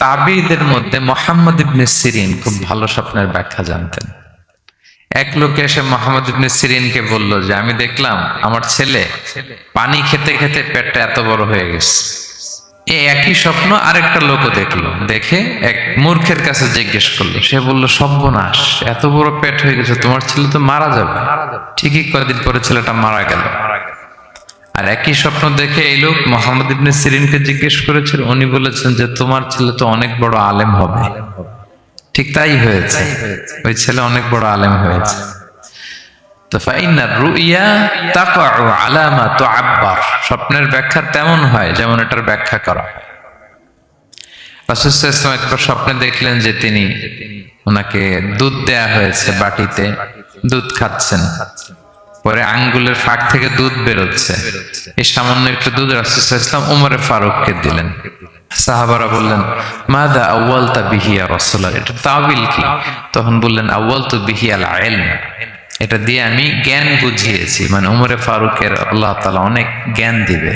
তাবিঈদের মধ্যে মুহাম্মদ ইবনে সিরিন খুব ভালো স্বপ্নের ব্যাখ্যা জানতেন। এক লোক এসে মুহাম্মদ ইবনে সিরিনকে বলল যে আমি দেখলাম আমার ছেলে পানি খেতে খেতে পেটটা এত বড় হয়ে গেছে। এই একই স্বপ্ন আরেকটা লোকও দেখলো, দেখে এক মূর্খের কাছে জিজ্ঞেস করলো। সে বলল, সর্বনাশ, এত বড় পেট হয়ে গেছে, তোমার ছেলে তো মারা যাবে। ঠিকই কয়েকদিন পরে ছেলেটা মারা গেল। আর একই স্বপ্ন দেখে এই লোক মুহাম্মদ ইবনে সিরিনকে জিজ্ঞেস করেছিল, উনি বলেছেন যে তোমার ছেলে তো অনেক বড় আলেম হবে। ঠিক তাই হয়েছে, ওই ছেলে অনেক বড় আলেম হয়েছে। তো ফাইন্নার রুইয়া তাকাউ আলা মা তুআব্বার, স্বপ্নের ব্যাখ্যা তেমন হয় যেমন এটার ব্যাখ্যা করা হয়। রাসূল সাল্লাল্লাহু আলাইহি ওয়াসাল্লাম একবার স্বপ্নে দেখলেন যে তিনি ওনাকে দুধ দেয়া হয়েছে, বাটিতে দুধ খাচ্ছেন, পরে আঙ্গুলের ফাঁক থেকে দুধ বেরোচ্ছে। এই সামান্য একটু দুধ রাসূল সাল্লাল্লাহু আলাইহি ওয়াসাল্লাম উমরে ফারুককে দিলেন। সাহাবারা বললেন, মাযা আউয়ালতা বিহি ইয়া রাসূলুল্লাহ, এটা তাবিল কি? তখন বললেন, আউয়ালতু বিহি আল ইলম, এটা দিয়ে আমি জ্ঞান বুঝিয়েছি, মানে উমরে ফারুকের আল্লাহ তাআলা অনেক জ্ঞান দিবে।